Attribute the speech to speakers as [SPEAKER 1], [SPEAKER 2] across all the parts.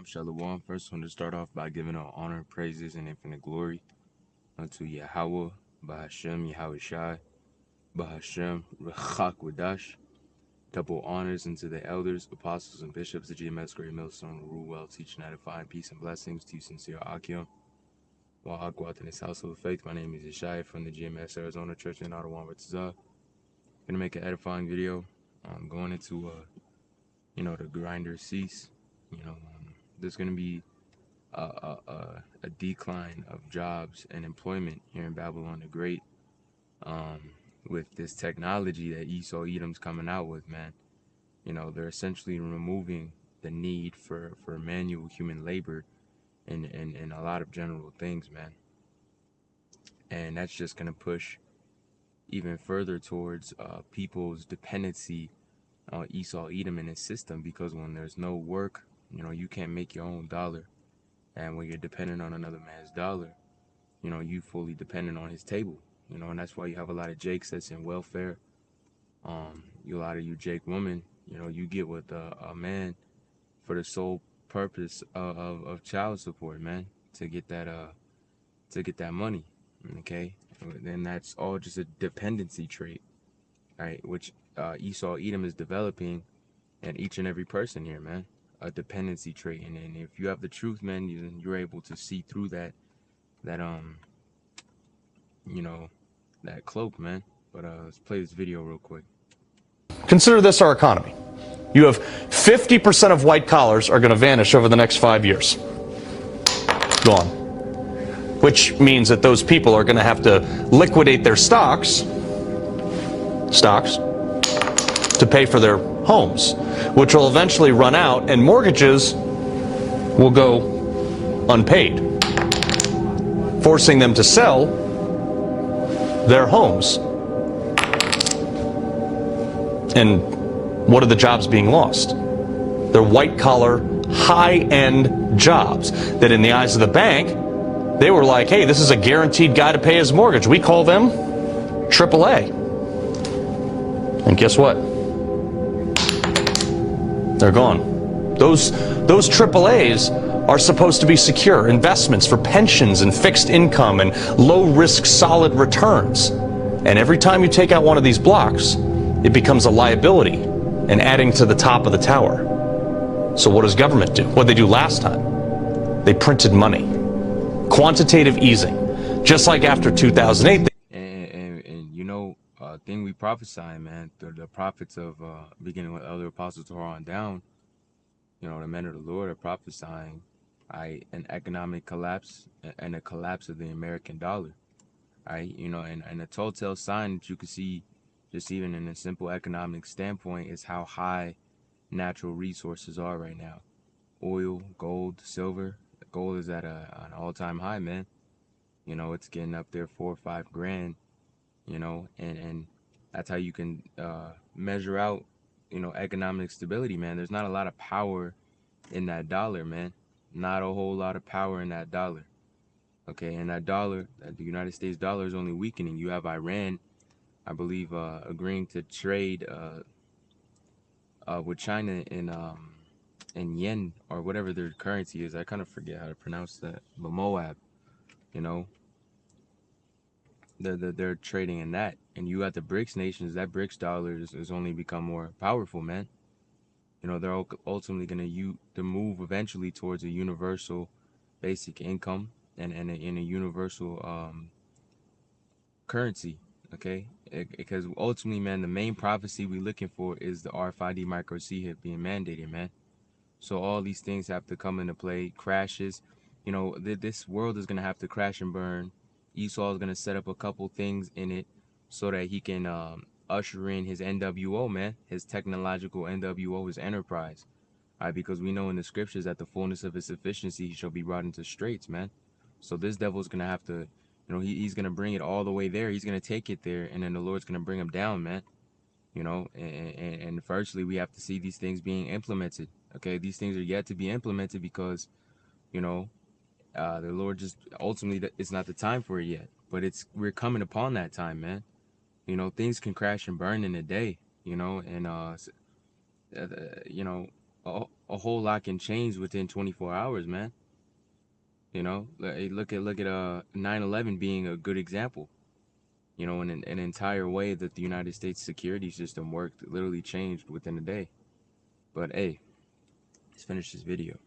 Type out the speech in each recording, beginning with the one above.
[SPEAKER 1] Shalom. First, I want to start off by giving all honor, praises, and infinite glory unto Yahweh, Bahashem, Yahweh Shai, Bahashem, Rechak Wadash. Double honors unto the elders, apostles, and bishops, the GMS Great Millstone, rule well, teach and edify, peace and blessings to you, sincere Akim. While I go out in this household of faith, my name is Yeshaya from the GMS Arizona Church in Ottawa, Arkansas. Gonna make an edifying video. I'm going into, the grinder cease. There's gonna be a decline of jobs and employment here in Babylon the Great, with this technology that Esau Edom's coming out with, man. They're essentially removing the need for manual human labor in a lot of general things, man. And that's just gonna push even further towards people's dependency on Esau Edom and his system, because when there's no work, you can't make your own dollar. And when you're dependent on another man's dollar, you fully dependent on his table, and that's why you have a lot of Jakes that's in welfare. A lot of you Jake women, you get with a man for the sole purpose of child support, man, to get that money, okay? Then that's all just a dependency trait, right? Which Esau Edom is developing in each and every person here, man. A dependency trait, and if you have the truth, man, you're able to see through that that cloak, man. But let's play this video real quick.
[SPEAKER 2] Consider this our economy. You have 50% of white collars are going to vanish over the next 5 years. Gone. Which means that those people are going to have to liquidate their stocks to pay for their homes, which will eventually run out and mortgages will go unpaid, forcing them to sell their homes. And what are the jobs being lost? They're white-collar, high-end jobs that in the eyes of the bank, they were like, hey, this is a guaranteed guy to pay his mortgage. We call them AAA. And guess what? They're gone. Those AAAs are supposed to be secure investments for pensions and fixed income and low-risk, solid returns. And every time you take out one of these blocks, it becomes a liability and adding to the top of the tower. So what does government do? What did they do last time? They printed money. Quantitative easing. Just like after 2008.
[SPEAKER 1] Thing we prophesy, man, the prophets of beginning with other apostles Torah on down, the men of the Lord are prophesying an economic collapse and a collapse of the American dollar, right? And a telltale sign that you can see just even in a simple economic standpoint is how high natural resources are right now. Oil, gold, silver. Gold is at an all-time high, man. It's getting up there 4 or 5 grand, and that's how you can measure out, economic stability, man. There's not a lot of power in that dollar, man. Not a whole lot of power in that dollar. Okay, and that dollar, the United States dollar, is only weakening. You have Iran, I believe, agreeing to trade with China in yen or whatever their currency is. I kind of forget how to pronounce that. But Moab, they're trading in that. And you got the BRICS nations. That BRICS dollar is only become more powerful, man. They're ultimately going to move eventually towards a universal basic income and a universal currency, okay? Because ultimately, man, the main prophecy we're looking for is the RFID micro CHIP being mandated, man. So all these things have to come into play. Crashes, this world is going to have to crash and burn. Esau is going to set up a couple things in it so that he can usher in his NWO, man, his technological NWO, his enterprise. All right, because we know in the scriptures that the fullness of his sufficiency he shall be brought into straits, man. So this devil's going to have to, he's going to bring it all the way there. He's going to take it there, and then the Lord's going to bring him down, man. And firstly, we have to see these things being implemented. Okay, these things are yet to be implemented because, the Lord just ultimately, it's not the time for it yet. But we're coming upon that time, man. Things can crash and burn in a day, and a whole lot can change within 24 hours, man. You know, look at 9/11 being a good example. You know, an entire way that the United States security system worked literally changed within a day. But hey, let's finish this video.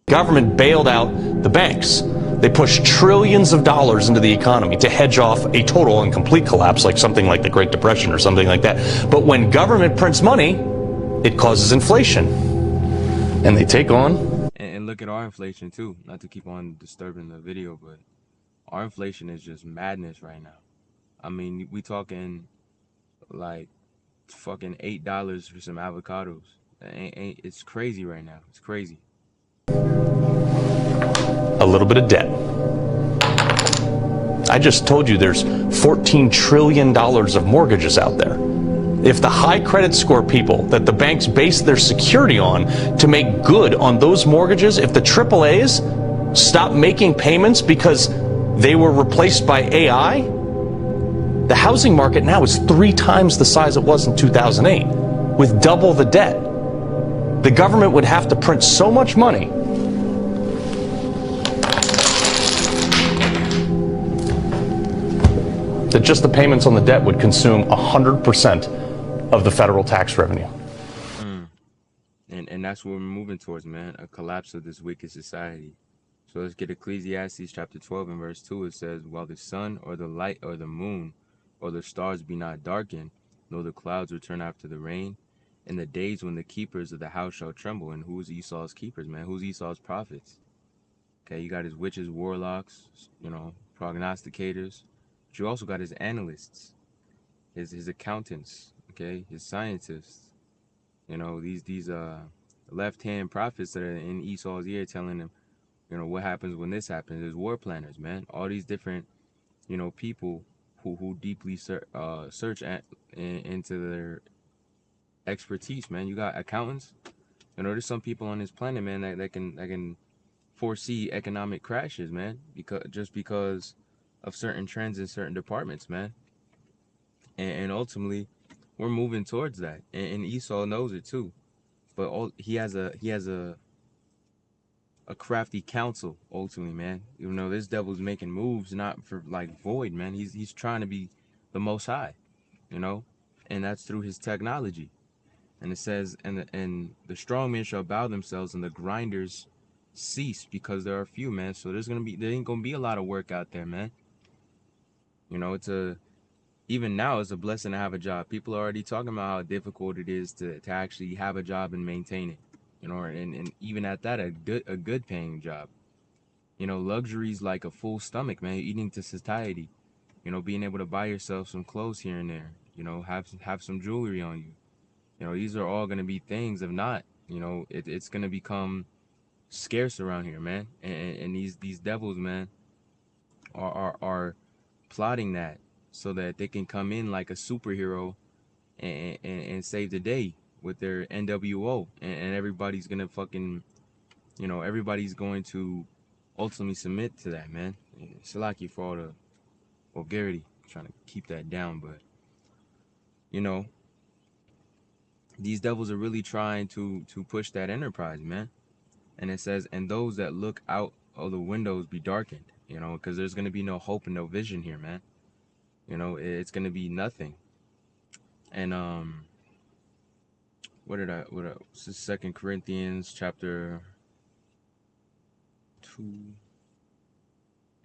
[SPEAKER 2] Government bailed out the banks. They pushed trillions of dollars into the economy to hedge off a total and complete collapse, like something like the Great Depression or something like that. But when government prints money, it causes inflation. And they take on.
[SPEAKER 1] And look at our inflation too. Not to keep on disturbing the video, but our inflation is just madness right now. I mean, we talking like fucking $8 for some avocados. It's crazy right now. It's crazy.
[SPEAKER 2] A little bit of debt. I just told you there's $14 trillion of mortgages out there. If the high credit score people that the banks base their security on to make good on those mortgages, if the AAAs stop making payments because they were replaced by AI, the housing market now is 3 times the size it was in 2008, with double the debt. The government would have to print so much money that just the payments on the debt would consume 100% of the federal tax revenue.
[SPEAKER 1] And that's what we're moving towards, man. A collapse of this wicked society. So let's get Ecclesiastes chapter 12 and verse 2. It says, while the sun or the light or the moon or the stars be not darkened, nor the clouds return after the rain, in the days when the keepers of the house shall tremble. And who's Esau's keepers, man? Who's Esau's prophets? Okay, you got his witches, warlocks, you know, prognosticators. But you also got his analysts, his accountants, okay, his scientists. You know, these left-hand prophets that are in Esau's ear telling him, you know, what happens when this happens. There's war planners, man. All these different, you know, people who deeply search into their expertise, man. You got accountants. You know, there's some people on this planet, man, that can foresee economic crashes, man, because of certain trends in certain departments, man. And ultimately, we're moving towards that, and Esau knows it too. But he has a crafty counsel ultimately, man. You know, this devil's making moves not for like void, man. He's trying to be the Most High, you know, and that's through his technology. And it says, and the strong men shall bow themselves, and the grinders cease, because there are few, man. So there ain't gonna be a lot of work out there, man. You know, even now it's a blessing to have a job. People are already talking about how difficult it is to actually have a job and maintain it. You know, and even at that, a good paying job. You know, luxuries like a full stomach, man, eating to satiety. You know, being able to buy yourself some clothes here and there. You know, have some jewelry on you. You know, these are all going to be things. If not, you know, it's going to become scarce around here, man. And these devils, man, are plotting that so that they can come in like a superhero and save the day with their NWO. And everybody's going to fucking, you know, everybody's going to ultimately submit to that, man. Salaki for all the vulgarity. I'm trying to keep that down, but, you know, these devils are really trying to push that enterprise, man. And it says, and those that look out of the windows be darkened, you know, because there's going to be no hope and no vision here, man. You know, it's going to be nothing. And this is 2 Corinthians chapter 2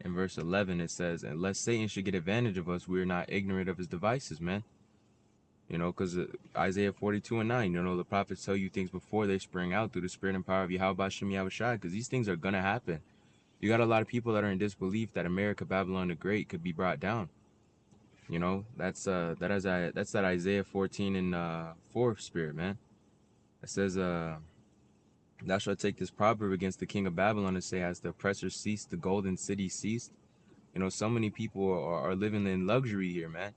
[SPEAKER 1] and verse 11. It says, and lest Satan should get advantage of us, we are not ignorant of his devices, man. You know, because Isaiah 42:9, you know, the prophets tell you things before they spring out through the spirit and power of Yahweh Hashem Yahushua, because these things are going to happen. You got a lot of people that are in disbelief that America, Babylon the Great, could be brought down. You know, that's that Isaiah 14 and 4 spirit, man. It says, thou shalt take this proverb against the king of Babylon and say, as the oppressor ceased, the golden city ceased. You know, so many people are living in luxury here, man.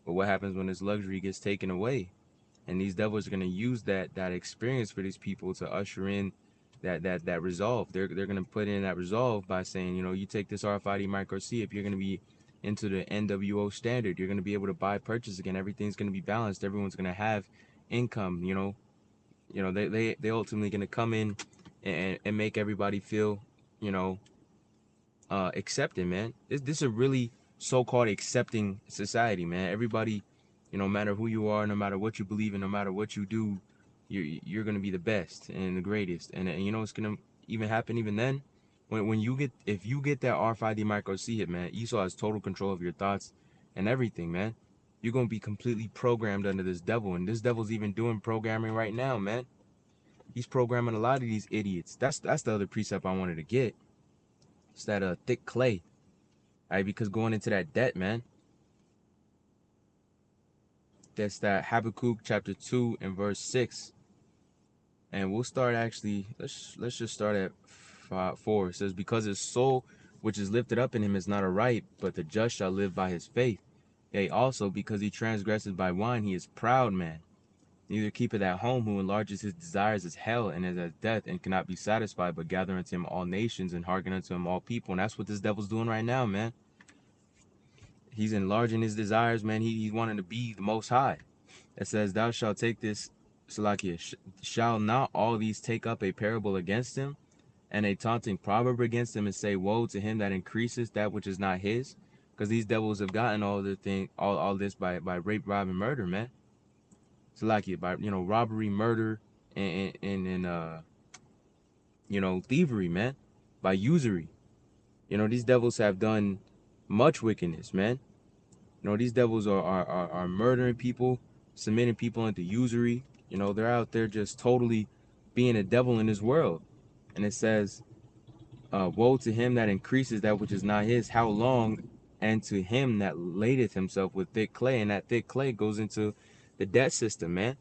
[SPEAKER 1] But what happens when this luxury gets taken away? And these devils are going to use that experience for these people to usher in that resolve. They're going to put in that resolve by saying, you know, you take this RFID micro C, if you're going to be into the NWO standard, you're going to be able to buy, purchase again. Everything's going to be balanced. Everyone's going to have income, you know, You know, they ultimately gonna come in and make everybody feel, you know, accepted, man. This is a really so-called accepting society, man. Everybody, you know, no matter who you are, no matter what you believe in, no matter what you do, you're gonna be the best and the greatest. And you know, it's gonna even happen even then. When you get, if you get that RFID micro C hip, man, Esau has total control of your thoughts and everything, man. You're gonna be completely programmed under this devil, and this devil's even doing programming right now, man. He's programming a lot of these idiots. That's the other precept I wanted to get. It's that thick clay. All right, because going into that debt, man. That's that Habakkuk chapter 2 and verse 6. And we'll start actually, let's just start at 4. It says, because his soul which is lifted up in him is not aright, but the just shall live by his faith. Yea, also because he transgresses by wine, he is proud man. Neither keepeth at home, who enlarges his desires as hell and is as death, and cannot be satisfied, but gather unto him all nations and hearken unto him all people. And that's what this devil's doing right now, man. He's enlarging his desires, man. He's wanting to be the most high. It says, thou shalt take this, Salakia, shall not all these take up a parable against him, and a taunting proverb against him, and say, woe to him that increases that which is not his? Because these devils have gotten all the thing, all this by rape, rob, and murder, man. Salakia, by, you know, robbery, murder, and you know, thievery, man. By usury. You know, these devils have done much wickedness, man. You know, these devils are murdering people, submitting people into usury. You know, they're out there just totally being a devil in this world. And it says, woe to him that increases that which is not his. How long? And to him that ladeth himself with thick clay. And that thick clay goes into the debt system, man.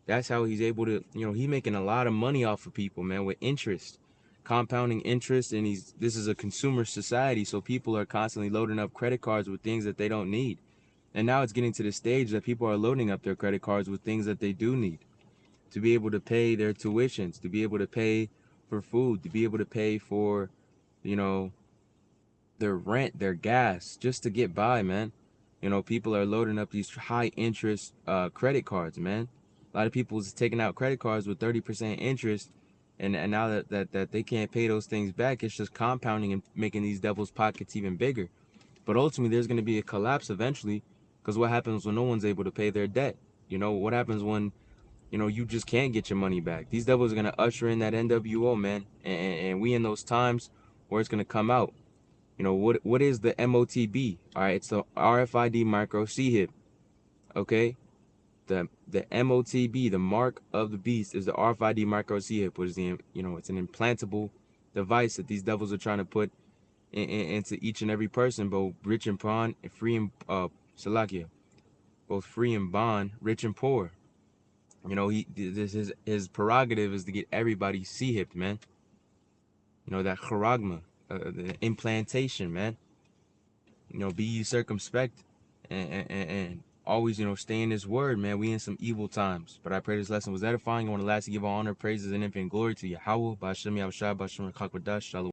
[SPEAKER 1] That's how he's able to, you know, he's making a lot of money off of people, man, with interest, compounding interest. And this is a consumer society. So people are constantly loading up credit cards with things that they don't need. And now it's getting to the stage that people are loading up their credit cards with things that they do need to be able to pay their tuitions, to be able to pay for food, to be able to pay for, you know, their rent, their gas, just to get by, man. You know, people are loading up these high interest credit cards, man. A lot of people is taking out credit cards with 30% interest, and now that they can't pay those things back, it's just compounding and making these devils' pockets even bigger. But ultimately, there's going to be a collapse eventually, because what happens when no one's able to pay their debt? You know, what happens when, you know, you just can't get your money back? These devils are going to usher in that NWO, man. And we in those times where it's going to come out. You know, what is the MOTB? All right, it's the RFID micro C hip. Okay? The MOTB, the mark of the beast, is the RFID micro C hip, which is the, you know, it's an implantable device that these devils are trying to put into each and every person, both rich and poor, free and Salakia, both free and bond, rich and poor. You know, his prerogative is to get everybody C-hipped, man. You know, that charagma, the implantation, man. You know, be ye circumspect and always, you know, stay in his word, man. We in some evil times. But I pray this lesson was edifying. I want to lastly give all honor, praises, and infinite glory to Yahweh, Ba'ashem Yahushua, Ba'ashem Chak Shalom.